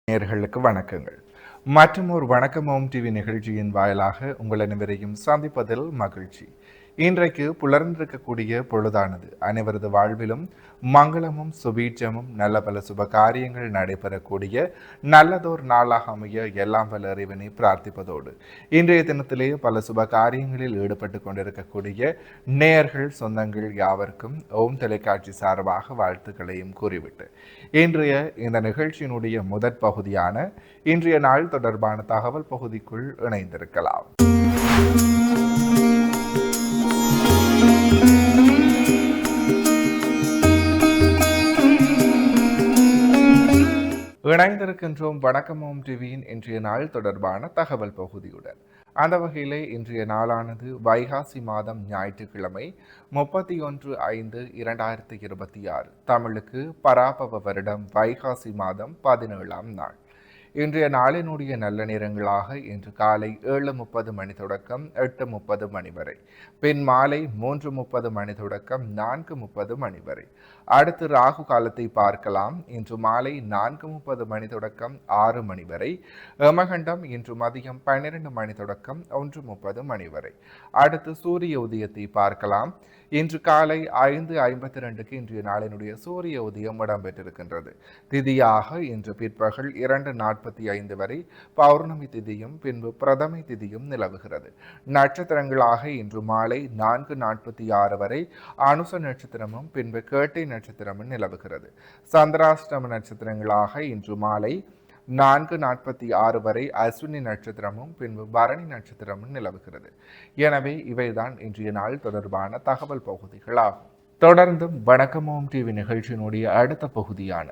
நேயர்களுக்கு வணக்கங்கள். மற்றும் ஒரு வணக்கம் ஓம் டிவி நிகழ்ச்சியின் வாயிலாக உங்கள் அனைவரையும் சந்திப்பதில் மகிழ்ச்சி. இன்றைக்கு புலர்ந்திருக்கக்கூடிய பொழுதானது அனைவரது வாழ்விலும் மங்களமும் சுபீட்சமும் நல்ல பல சுப காரியங்கள் நடைபெறக்கூடிய நல்லதோர் நாளாக அமைய எல்லாம் வல்ல இறைவனை பிரார்த்திப்பதோடு இன்றைய தினத்திலே பல சுப காரியங்களில் ஈடுபட்டு கொண்டிருக்கக்கூடிய நேயர்கள் சொந்தங்கள் யாவருக்கும் ஓம் தொலைக்காட்சி சார்பாக வாழ்த்துக்களையும் கூறிவிட்டு இன்றைய இந்த நிகழ்ச்சியினுடைய முதற் பகுதியான இன்றைய நாள் தொடர்பான தகவல் பகுதிக்குள் இணைந்திருக்கலாம். இணைந்திருக்கின்றோம் வணக்கம் ஓம் டிவியின் இன்றைய நாள் தொடர்பான தகவல் பகுதியுடன். அந்த வகையிலே இன்றைய நாளானது வைகாசி மாதம் ஞாயிற்றுக்கிழமை 31/5/2026 தமிழுக்கு பராபவ வருடம் வைகாசி மாதம் 17ஆம் நாள். இன்றைய நாளினுடைய நல்ல நேரங்களாக இன்று காலை 7:30 மணி தொடக்கம் 8:30 மணி வரை, பின் மாலை 3:30 மணி தொடக்கம் 4:30 மணி வரை. அடுத்து ராகு காலத்தை பார்க்கலாம். இன்று மாலை 4:30 மணி தொடக்கம் 6 மணி வரை. யமகண்டம் இன்று மதியம் 12 மணி தொடக்கம் 1:30 மணி வரை. அடுத்து சூரிய உதயத்தை பார்க்கலாம். இன்று காலை 5:52 இன்றைய நாளினுடைய சூரிய உதயம் இடம்பெற்றிருக்கின்றது. திதியாக இன்று பிற்பகல் 2:45 வரை பௌர்ணமி திதியும் பின்பு பிரதமை திதியும் நிலவுகிறது. நட்சத்திரங்களாக இன்று மாலை 4:46 வரை அனுச நட்சத்திரமும் பின்பு கேட்டை நட்சத்திரமும் நிலவுகிறது. சந்திராஷ்டம நட்சத்திரங்களாக இன்று மாலை 4:46 வரை அஸ்வினி நட்சத்திரமும் பின்பு பரணி நட்சத்திரமும் நிலவுகிறது. எனவே இவைதான் இன்றைய நாள் தொடர்பான தகவல் பகுதிகளாகும். தொடர்ந்தும் வணக்கம் ஓம் டிவி நிகழ்ச்சியினுடைய அடுத்த பகுதியான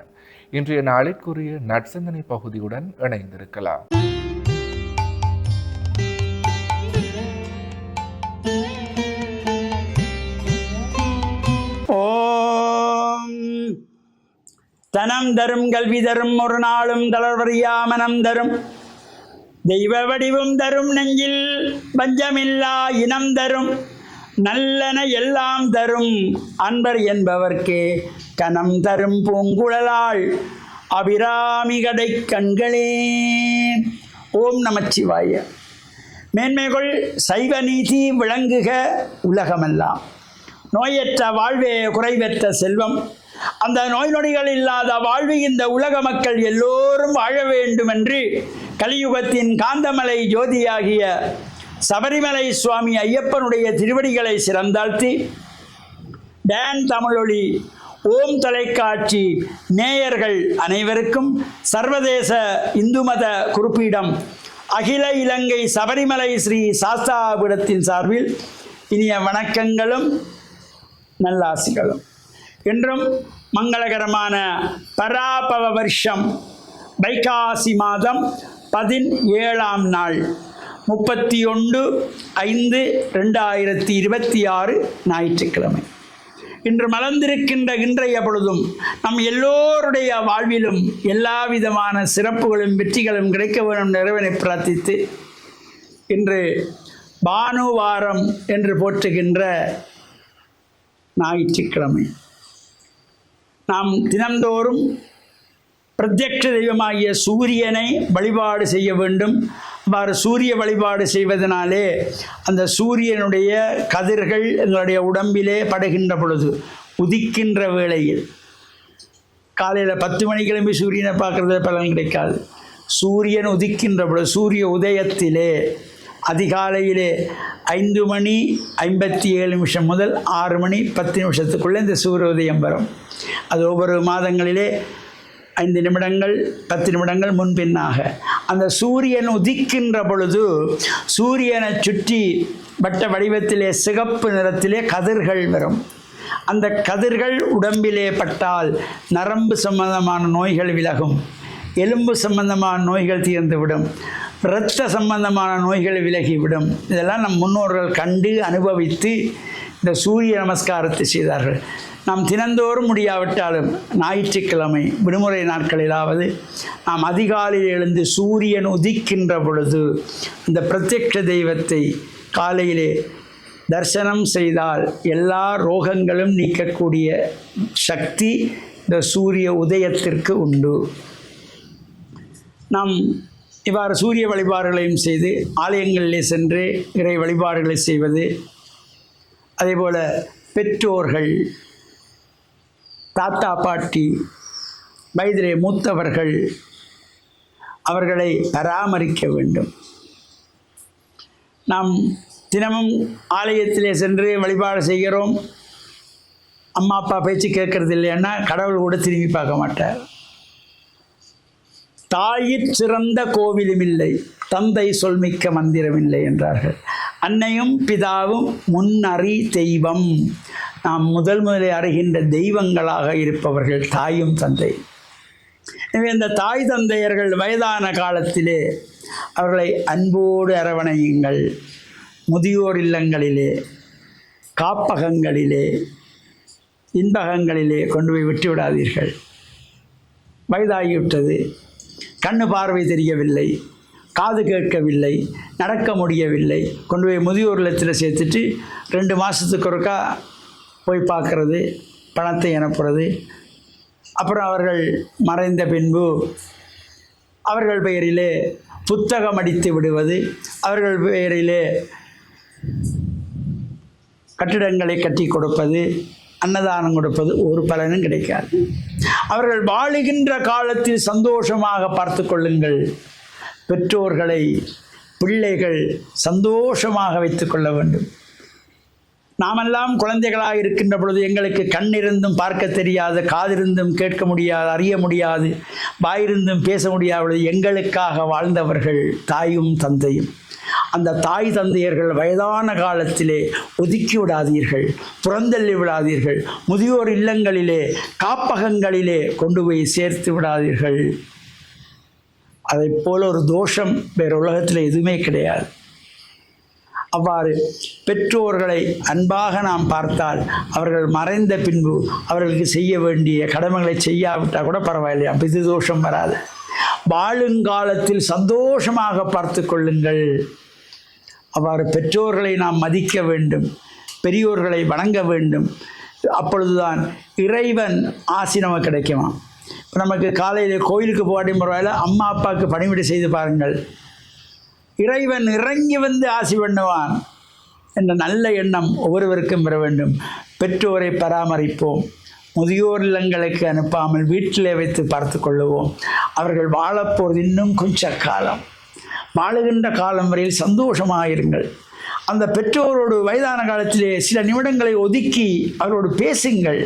இன்றைய நாளிற்குரிய நற்சிந்தனை பகுதியுடன் இணைந்திருக்கலாம். தனம் தரும் கல்வி தரும் ஒரு நாளும் தளர்வறியா மனம் தரும் தெய்வ வடிவும் தரும் நெஞ்சில் பஞ்சமில்லா இனம் தரும் நல்லன எல்லாம் தரும் அன்பர் என்பவர்க்கே கனம் தரும் பூங்குழலாள் அபிராமி கடை கண்களே. ஓம் நமச்சிவாய. மேன்மைகள் சைவ நீதி விளங்குக உலகமெல்லாம். நோயற்ற வாழ்வே குறைவற்ற செல்வம். அந்த நோய் நொடிகள் இல்லாத வாழ்வு இந்த உலக மக்கள் எல்லோரும் வாழ வேண்டும் என்று கலியுகத்தின் காந்தமலை ஜோதியாகிய சபரிமலை சுவாமி ஐயப்பனுடைய திருவடிகளை சிறந்தாழ்த்தி டான் தமிழொலி ஓம் தொலைக்காட்சி நேயர்கள் அனைவருக்கும் சர்வதேச இந்து மத குறிப்பீடம் அகில இலங்கை சபரிமலை ஸ்ரீ சாஸ்தாபீடத்தின் சார்பில் இனிய வணக்கங்களும் நல்லாசிகளும். இன்றும் மங்களகரமான பராபவ வருஷம் வைகாசி மாதம் 17ஆம் நாள் 31/5/2026 ஞாயிற்றுக்கிழமை. இன்று மலர்ந்திருக்கின்ற இன்றைய பொழுதும் நம் எல்லோருடைய வாழ்விலும் எல்லா விதமான சிறப்புகளும் வெற்றிகளும் கிடைக்க வேண்டும் இறைவனை பிரார்த்தித்து இன்று பானுவாரம் என்று போற்றுகின்ற ஞாயிற்றுக்கிழமை நாம் தினந்தோறும் பிரத்யக்ஷ தெய்வமாகிய சூரியனை வழிபாடு செய்ய வேண்டும். அவ்வாறு சூரிய வழிபாடு செய்வதனாலே அந்த சூரியனுடைய கதிர்கள் எங்களுடைய உடம்பிலே படுகின்ற பொழுது உதிக்கின்ற வேளையில் காலையில் 10 மணி கிளம்பி சூரியனை பார்க்குறது பலன் கிடைக்காது. சூரியன் உதிக்கின்ற பொழுது சூரிய உதயத்திலே அதிகாலையிலே 5:57 முதல் 6:10 இந்த சூரிய உதயம் வரும். அது ஒவ்வொரு மாதங்களிலே 5 நிமிடங்கள் 10 நிமிடங்கள் முன்பின்னாக அந்த சூரியன் உதிக்கின்ற பொழுது சூரியனை சுற்றி வட்ட வடிவத்திலே சிகப்பு நிறத்திலே கதிர்கள் வரும். அந்த கதிர்கள் உடம்பிலே பட்டால் நரம்பு சம்பந்தமான நோய்கள் விலகும், எலும்பு சம்பந்தமான நோய்கள் தீர்ந்துவிடும், இரத்த சம்பந்தமான நோய்கள் விலகிவிடும். இதெல்லாம் நம் முன்னோர்கள் கண்டு அனுபவித்து இந்த சூரிய நமஸ்காரத்தை செய்தார்கள். நாம் தினந்தோறும் முடியாவிட்டாலும் ஞாயிற்றுக்கிழமை விடுமுறை நாட்களிலாவது நாம் அதிகாலையில் எழுந்து சூரியன் உதிக்கின்ற பொழுது அந்த பிரத்யக்ஷ தெய்வத்தை காலையிலே தரிசனம் செய்தால் எல்லா ரோகங்களும் நீக்கக்கூடிய சக்தி இந்த சூரிய உதயத்திற்கு உண்டு. நாம் இவ்வாறு சூரிய வழிபாடுகளையும் செய்து ஆலயங்களிலே சென்று இறை வழிபாடுகளை செய்வது, அதேபோல் பெற்றோர்கள், தாத்தா பாட்டி, வயதிலே மூத்தவர்கள், அவர்களை பராமரிக்க வேண்டும். நாம் தினமும் ஆலயத்திலே சென்று வழிபாடு செய்கிறோம், அம்மா அப்பா பேச்சு கேட்கறது இல்லைன்னா கடவுள் கூட திரும்பி பார்க்க மாட்டார். தாயிற் சிறந்த கோவிலும் இல்லை, தந்தை சொல்மிக்க மந்திரமில்லை என்றார்கள். அன்னையும் பிதாவும் முன்னறி தெய்வம். நாம் முதலில் அறிகின்ற தெய்வங்களாக இருப்பவர்கள் தாயும் தந்தை. எனவே இந்த தாய் தந்தையர்கள் வயதான காலத்திலே அவர்களை அன்போடு அரவணையுங்கள். முதியோர் இல்லங்களிலே, காப்பகங்களிலே, இன்பகங்களிலே கொண்டு போய் விட்டு விடாதீர்கள். வயதாகிவிட்டது, கண்ணு பார்வை தெரியவில்லை, காது கேட்கவில்லை, நடக்க முடியவில்லை, கொண்டு போய் முதியோர் இல்லத்தில் சேர்த்துட்டு 2 மாதத்துக்கு ஒருக்கா போய் பார்க்குறது, பணத்தை அனுப்புறது, அப்புறம் அவர்கள் மறைந்த பின்பு அவர்கள் பெயரிலே புத்தகம் அடித்து விடுவது, அவர்கள் பெயரிலே கட்டிடங்களை கட்டி கொடுப்பது, அன்னதானம் கொடுப்பது, ஒரு பலனும் கிடைக்காது. அவர்கள் வாழுகின்ற காலத்தில் சந்தோஷமாக பார்த்து கொள்ளுங்கள். பெற்றோர்களை பிள்ளைகள் சந்தோஷமாக வைத்து கொள்ள வேண்டும். நாமெல்லாம் குழந்தைகளாக இருக்கின்ற பொழுது எங்களுக்கு கண்ணிருந்தும் பார்க்க தெரியாது, காதிருந்தும் கேட்க முடியாது, அறிய முடியாது, வாயிருந்தும் பேச முடியாத பொழுது எங்களுக்காக வாழ்ந்தவர்கள் தாயும் தந்தையும். அந்த தாய் தந்தையர்கள் வயதான காலத்திலே ஒதுக்கி விடாதீர்கள், புறந்தள்ளி விடாதீர்கள். முதியோர் இல்லங்களிலே, காப்பகங்களிலே கொண்டு போய் சேர்த்து விடாதீர்கள். அதை போல ஒரு தோஷம் வேறு உலகத்தில் எதுவுமே கிடையாது. அவ்வாறு பெற்றோர்களை அன்பாக நாம் பார்த்தால் அவர்கள் மறைந்த பின்பு அவர்களுக்கு செய்ய வேண்டிய கடமைகளை செய்யாவிட்டால் கூட பரவாயில்லை, அப்படி தோஷம் வராது. வாழுங்காலத்தில் சந்தோஷமாக பார்த்து கொள்ளுங்கள். அவ்வாறு பெற்றோர்களை நாம் மதிக்க வேண்டும், பெரியோர்களை வணங்க வேண்டும். அப்பொழுதுதான் இறைவன் ஆசி நமக்கு கிடைக்குமா. இப்போ நமக்கு காலையில் கோயிலுக்கு போகாட்டியும் பரவாயில்ல, அம்மா அப்பாவுக்கு பணிவிடை செய்து பாருங்கள், இறைவன் இறங்கி வந்து ஆசி பண்ணுவான் என்ற நல்ல எண்ணம் ஒவ்வொருவருக்கும் பெற வேண்டும். பெற்றோரை பராமரிப்போம், முதியோர் இல்லங்களுக்கு அனுப்பாமல் வீட்டிலே வைத்து பார்த்து கொள்ளுவோம். அவர்கள் வாழப்போவது இன்னும் கொஞ்ச காலம். வாழுகின்ற காலம் வரையில் சந்தோஷமாக இருங்கள். அந்த பெற்றோரோடு வயதான காலத்திலே சில நிமிடங்களை ஒதுக்கி அவரோடு பேசுங்கள்.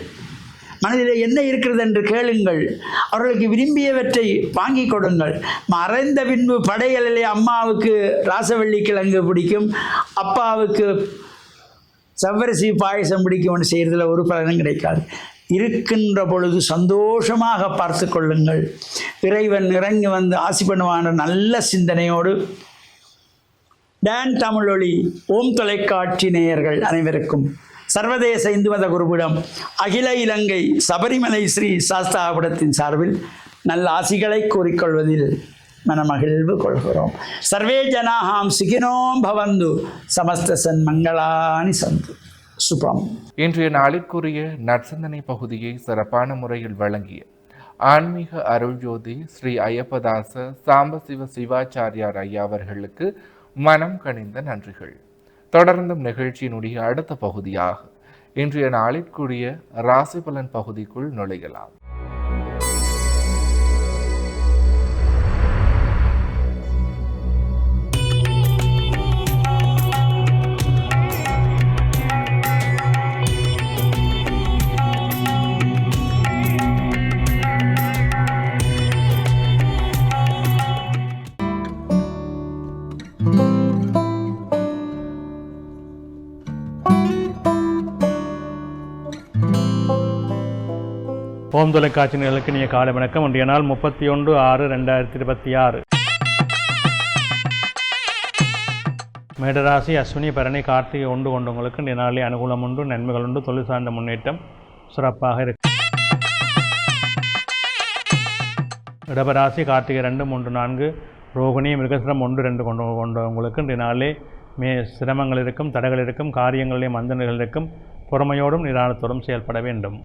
மனதிலே என்ன இருக்கிறது என்று கேளுங்கள். அவர்களுக்கு விரும்பியவற்றை வாங்கி கொடுங்கள். மறைந்த பின்பு படைகளிலே அம்மாவுக்கு ராசவள்ளி கிழங்கு பிடிக்கும், அப்பாவுக்கு சவ்வரிசி பாயசம் பிடிக்கும்னு செய்கிறதுல ஒரு பலனும் கிடைக்காது. இருக்கின்ற பொழுது சந்தோஷமாக பார்த்து கொள்ளுங்கள். இறைவன் இறங்கி வந்து ஆசி பண்ணுவான நல்ல சிந்தனையோடு டான் தமிழொலி ஓம் தொலைக்காட்சி நேயர்கள் அனைவருக்கும் சர்வதேச இந்து மத குருபீடம் அகில இலங்கை சபரிமலை ஸ்ரீ சாஸ்தாபுரத்தின் சார்பில் நல்ல ஆசிகளை கூறிக்கொள்வதில் மனமகிழ்வு கொள்கிறோம். சர்வே ஜனாஹாம் சுகினோம் பவந்து சமஸ்த சன்மங்களானி சந்து. சுபம். இன்றைய நாளிற்குரிய நற்சிந்தனை பகுதியை சிறப்பான முறையில் வழங்கிய ஆன்மீக அருள்ஜோதி ஸ்ரீ ஐயப்பதாச சாம்பசிவ சிவாச்சாரியார் ஐயா அவர்களுக்கு மனம் கனிந்த நன்றிகள். தொடர்ந்தும் நிகழ்ச்சியினுடைய அடுத்த பகுதியாக இன்றைய நாளிற்குரிய ராசி பலன் பகுதிக்குள் நுழையலாம். ஓம் தொலைக்காட்சி நேயர்களுக்கு இனிய காலை வணக்கம். இன்றைய நாள் 31/6/2026. மேடராசி, அஸ்வினி, பரணி, கார்த்திகை ஒன்று கொண்டவங்களுக்கு இன்றைய நாளில் அனுகூலம் உண்டு, நன்மைகள் உண்டு, தொழில் சார்ந்த முன்னேற்றம் சிறப்பாக இருக்கு. இடபராசி, கார்த்திகை 2, 3, 4, ரோகிணி, மிருகசிரம் 1, 2 கொண்டவங்களுக்கு இன்றைய நாளிலே சிரமங்கள் இருக்கும், தடைகள் இருக்கும், காரியங்களிலே மந்தனைகள் இருக்கும். பொறுமையோடும் நிதானத்தோடும் செயல்பட வேண்டும்.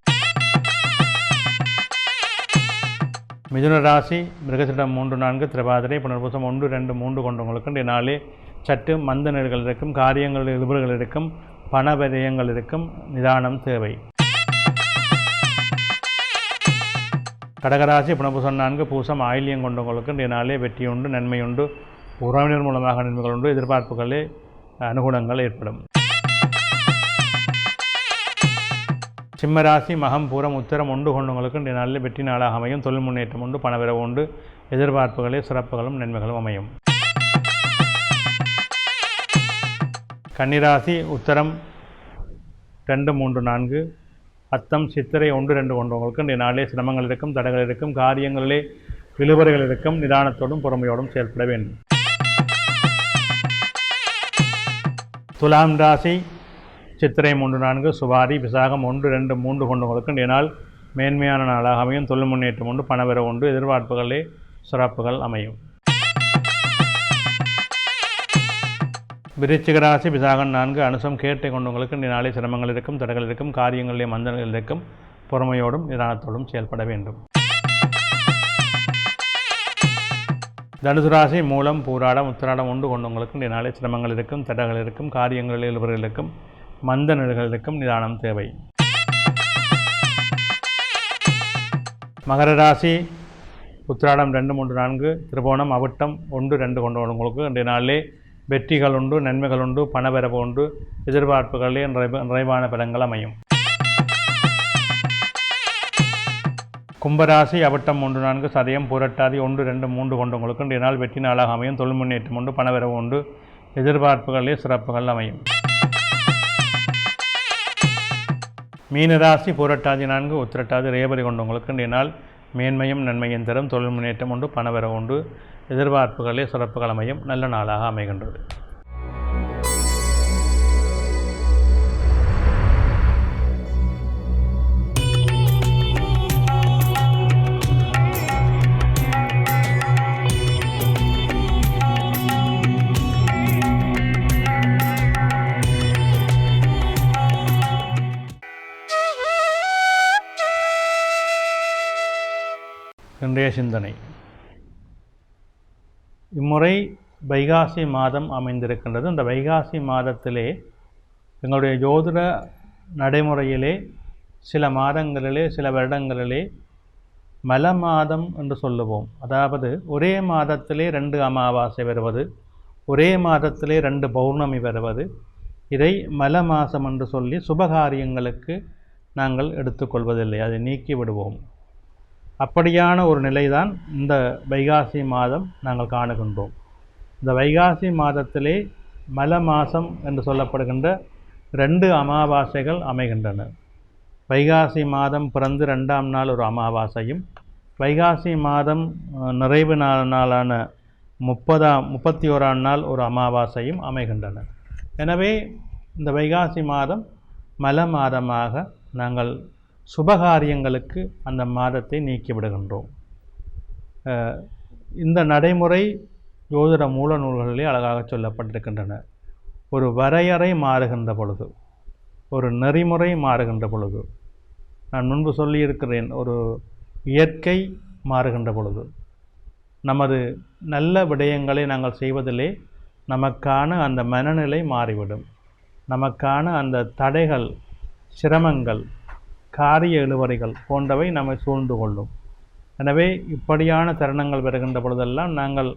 மிதுன ராசி மிருகசிடம் 3 4 திருவாதிரை புனர்பூசம் 1 2 3 கொண்டவங்களுக்கு இன்றைய நாளே சற்று மந்த நிலைகள் இருக்கும், காரியங்கள் இழுபறுகள் இருக்கும், பண விரயங்கள் இருக்கும், நிதானம் தேவை. கடகராசி புனர்பூசம் 4 பூசம் ஆயில்யம் கொண்டவங்களுக்கு இன்றைய நாளே வெற்றி உண்டு, நன்மை உண்டு, உறவினர் மூலமாக நன்மைகள் உண்டு, எதிர்பார்ப்புகளே அனுகூலங்கள் ஏற்படும். சிம்மராசி மகம் பூரம் உத்திரம் 1 கொண்டவங்களுக்கு இன்றைய நாளில் வெற்றி நாளாக அமையும், தொழில் முன்னேற்றம் உண்டு, பணவரவு உண்டு, எதிர்பார்ப்புகளே சிறப்புகளும் நன்மைகளும் அமையும். கன்னிராசி உத்தரம் 2 3 4 அத்தம் சித்திரை 1 2 கொண்டவங்களுக்கு இன்றைய நாளிலே சிரமங்கள் இருக்கும், தடைகள் இருக்கும், காரியங்களிலே இழுபறைகள் இருக்கும், நிதானத்தோடும் பொறுமையோடும் செயல்பட வேண்டும். துலாம் ராசி சித்திரை 3 4 சுவாரி விசாகம் 1 2 3 கொண்டவங்களுக்கு இன்றைய நாள் மேன்மையான நாளாக அமையும், தொழில் முன்னேற்றம் உண்டு, பணவரவு உண்டு, எதிர்பார்ப்புகளே சிறப்புகள் அமையும். விருச்சிக ராசி விசாகம் 4 அனுசம் கேட்டை கொண்டவங்களுக்கு இன்றைய நாளே சிரமங்கள் இருக்கும், தடைகள் இருக்கும், காரியங்களிலே மந்தங்கள் இருக்கும், பொறுமையோடும் நிதானத்தோடும் செயல்பட வேண்டும். தனுசு ராசி மூலம் பூராடம் உத்திராடம் 1 கொண்டவங்களுக்கு இன்றைய நாளே சிரமங்கள் இருக்கும், தடைகள் இருக்கும், காரியங்களில் இழுபறுகள் இருக்கும், மந்த நிலைகளுக்கும் நிதானம் தேவை. மகர ராசி உத்திராடம் 2 3 4 திருவோணம் அவிட்டம் 1 2 கொண்டவங்களுக்கு இன்றைய நாளிலே வெற்றிகள் உண்டு, நன்மைகள் உண்டு, பணவரவு உண்டு, எதிர்பார்ப்புகளே நிறைவான பலன்கள் அமையும். கும்பராசி அவிட்டம் 3 4 சதயம் பூரட்டாதி 1 2 3 கொண்டவங்களுக்கு இன்றைய நாள் வெற்றி நாளாக அமையும், தொழில் முன்னேற்றம் உண்டு, பணவரவு உண்டு, எதிர்பார்ப்புகளே சிறப்புகள் அமையும். மீனராசி பூரட்டாதி 4 உத்திரட்டாதி ரேவதி கொண்டவங்களுக்கு இன்றைய நாள் மேன்மையும் நன்மையும் தரும், தொழில் முன்னேற்றம் உண்டு, பணவரவு உண்டு, எதிர்பார்ப்புகளே சிறப்புகள் அமையும், நல்ல நாளாக அமைகின்றது. இன்றைய சிந்தனை. இம்முறை வைகாசி மாதம் அமைந்திருக்கின்றது. இந்த வைகாசி மாதத்திலே எங்களுடைய ஜோதிட நடைமுறையிலே சில மாதங்களிலே சில வருடங்களிலே மல மாதம் என்று சொல்லுவோம். அதாவது ஒரே மாதத்திலே 2 அமாவாசை வருவது, ஒரே மாதத்திலே 2 பௌர்ணமி வருவது, இதை மல மாதம் என்று சொல்லி சுபகாரியங்களுக்கு நாங்கள் எடுத்துக்கொள்வதில்லை, அதை நீக்கி விடுவோம். அப்படியான ஒரு நிலைதான் இந்த வைகாசி மாதம் நாங்கள் காணுகின்றோம். இந்த வைகாசி மாதத்திலே மல மாதம் என்று சொல்லப்படுகின்ற 2 அமாவாசைகள் அமைகின்றன. வைகாசி மாதம் பிறந்து 2ஆம் நாள் ஒரு அமாவாசையும், வைகாசி மாதம் நிறைவு நாளான 31ஆம் நாள் ஒரு அமாவாசையும் அமைகின்றன. எனவே இந்த வைகாசி மாதம் மல மாதமாக நாங்கள் சுபகாரியங்களுக்கு அந்த மாதத்தை நீக்கிவிடுகின்றோம். இந்த நடைமுறை ஜோதிட மூல நூல்களிலே அழகாக சொல்லப்பட்டிருக்கின்றன. ஒரு வரையறை மாறுகின்ற பொழுது, ஒரு நெறிமுறை மாறுகின்ற பொழுது, நான் முன்பு சொல்லியிருக்கிறேன், ஒரு இயற்கை மாறுகின்ற பொழுது, நமது நல்ல விடயங்களை நாங்கள் செய்வதிலே நமக்கான அந்த மனநிலை மாறிவிடும். நமக்கான அந்த தடைகள், சிரமங்கள், காரிய இழுவறைகள் போன்றவை நம்மை சூழ்ந்து கொள்ளும். எனவே இப்படியான தருணங்கள் வருகின்ற பொழுதெல்லாம் நாங்கள்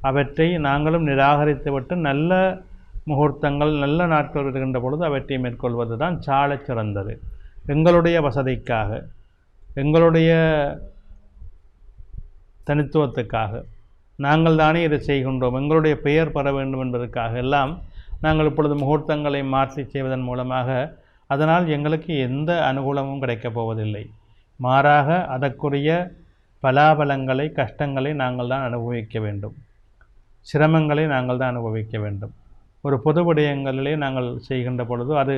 அவற்றை நாங்களும் நிராகரித்துவிட்டு நல்ல முகூர்த்தங்கள், நல்ல நாட்கள் வருகின்ற பொழுது அவற்றை மேற்கொள்வது தான் சாலச் சிறந்தது. எங்களுடைய வசதிக்காக, எங்களுடைய தனித்துவத்துக்காக நாங்கள் தானே இதை செய்கின்றோம், எங்களுடைய பெயர் பெற வேண்டும் என்பதற்காக எல்லாம் நாங்கள் இப்பொழுது முகூர்த்தங்களை மாற்றி செய்வதன் மூலமாக அதனால் எங்களுக்கு எந்த அனுகூலமும் கிடைக்கப் போவதில்லை. மாறாக அதற்குரிய பலாபலங்களை, கஷ்டங்களை நாங்கள் தான் அனுபவிக்க வேண்டும், சிரமங்களை நாங்கள் தான் அனுபவிக்க வேண்டும். ஒரு பொது விடயங்களிலே நாங்கள் செய்கின்ற பொழுது அது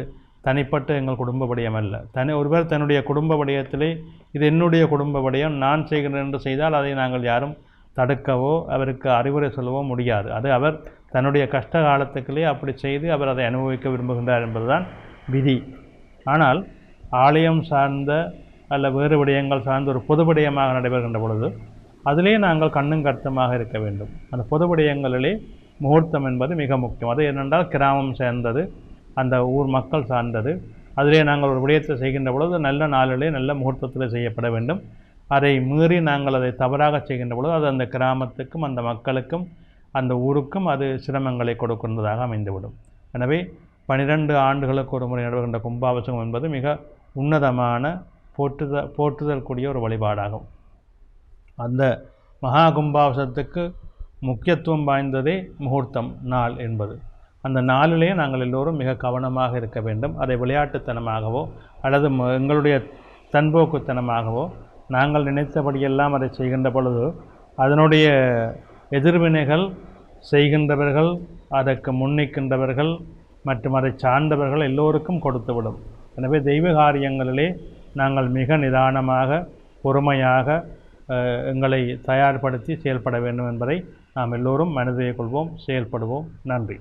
தனிப்பட்ட எங்கள் குடும்ப விடயம் அல்ல. ஒருவர் தன்னுடைய குடும்ப விடயத்திலே இது என்னுடைய குடும்ப விடயம், நான் செய்கிறேன் என்று செய்தால் அதை நாங்கள் யாரும் தடுக்கவோ அவருக்கு அறிவுரை சொல்லவோ முடியாது. அது அவர் தன்னுடைய கஷ்ட காலத்துக்களே அப்படி செய்து அவர் அதை அனுபவிக்க விரும்புகின்றார் என்பதுதான் விதி. ஆனால் ஆலயம் சார்ந்த அல்ல வேறு விடயங்கள் சார்ந்த ஒரு பொது விடயமாக நடைபெறுகின்ற பொழுது அதிலே நாங்கள் கண்ணும் கருத்துமாக இருக்க வேண்டும். அந்த பொது விடயங்களிலே முகூர்த்தம் என்பது மிக முக்கியம். அது என்னென்றால் கிராமம் சேர்ந்தது, அந்த ஊர் மக்கள் சார்ந்தது. அதிலே நாங்கள் ஒரு விடயத்தை செய்கின்ற பொழுது நல்ல நாளிலே நல்ல முகூர்த்தத்தில் செய்யப்பட வேண்டும். அதை மீறி நாங்கள் அதை தவறாக செய்கின்ற பொழுது அது அந்த கிராமத்துக்கும் அந்த மக்களுக்கும் அந்த ஊருக்கும் அது சிரமங்களை கொடுக்கின்றதாக அமைந்துவிடும். எனவே 12 ஆண்டுகளுக்கு ஒரு முறை நடைபெறுகின்ற கும்பாபிஷேகம் என்பது மிக உன்னதமான போற்றுதல் கூடிய ஒரு வழிபாடாகும். அந்த மகா கும்பாபிஷேகத்துக்கு முக்கியத்துவம் வாய்ந்ததே முகூர்த்தம் நாள் என்பது. அந்த நாளிலே நாங்கள் எல்லோரும் மிக கவனமாக இருக்க வேண்டும். அதை விளையாட்டுத்தனமாகவோ அல்லது எங்களுடைய தன்போக்குத்தனமாகவோ நாங்கள் நினைத்தபடியெல்லாம் அதை செய்கின்ற பொழுது அதனுடைய எதிர்வினைகள் செய்கின்றவர்கள், அதற்கு முன்னிக்கின்றவர்கள் மற்றும் அதை சார்ந்தவர்கள் எல்லோருக்கும் கொடுத்துவிடும். எனவே தெய்வ காரியங்களிலே நாங்கள் மிக நிதானமாக பொறுமையாக எங்களை தயார்படுத்தி செயல்பட வேண்டும் என்பதை நாம் எல்லோரும் மனதிலே கொள்வோம், செயல்படுவோம். நன்றி.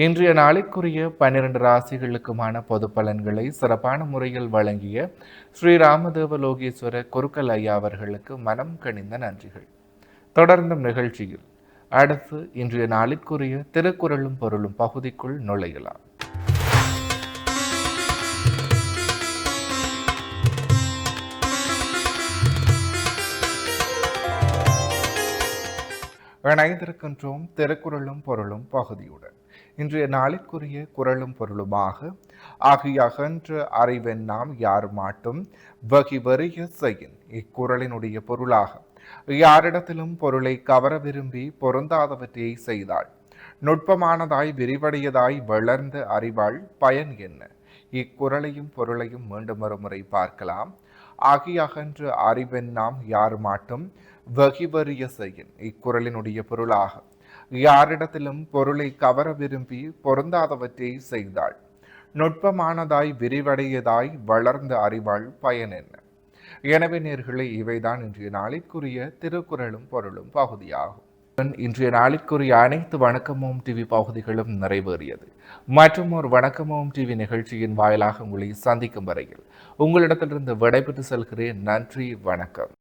இன்றைய நாளுக்குரிய 12 ராசிகளுக்குமான பொது பலன்களை சிறப்பான முறையில் வழங்கிய ஸ்ரீராமதேவலோகேஸ்வர குருக்கள் ஐயா அவர்களுக்கு மனம் கனிந்த நன்றிகள். தொடர்ந்தும் நிகழ்ச்சியில் அடுத்து இன்றைய நாளுக்குரிய திருக்குறளும் பொருளும் பகுதிக்குள் நுழையலாம். இணைந்திருக்கின்றோம் திருக்குறளும் பொருளும் பகுதியுடன். இன்றைய நாளுக்குரிய குறளும் பொருளுமாக ஆகியகன்ற அறிவெண்ணாம் யார் மாட்டும் வகிவறிய செய்யின் இக்குறளினுடைய பொருளாக யாரிடத்திலும் பொருளை கவர விரும்பி பொருந்தாதவற்றை செய்தாள் நுட்பமானதாய் விரிவடையதாய் வளர்ந்த அறிவாள் பயன் என்ன? இக்குறளையும் பொருளையும் மீண்டும் ஒரு முறை பார்க்கலாம். ஆகியகன்ற அறிவெண்ணாம் யார் மாட்டும் வகிவறிய செய்யின் இக்குறளினுடைய பொருளாக யாரிடத்திலும் பொருளை கவர விரும்பி பொருந்தாதவற்றை செய்தாள் நுட்பமானதாய் விரிவடையதாய் வளர்ந்த அறிவாள் பயன் என்ன? எனவே நேர்களே, இவைதான் இன்றைய நாளிற்குரிய திருக்குறளும் பொருளும் பகுதியாகும். இன்றைய நாளிற்குரிய அனைத்து வணக்கமோம் டிவி பகுதிகளும் நிறைவேறியது. மற்றும் ஒரு வணக்கமோம் டிவி நிகழ்ச்சியின் வாயிலாக உங்களை சந்திக்கும் வரையில் உங்களிடத்திலிருந்து விடைபெற்று செல்கிறேன். நன்றி, வணக்கம்.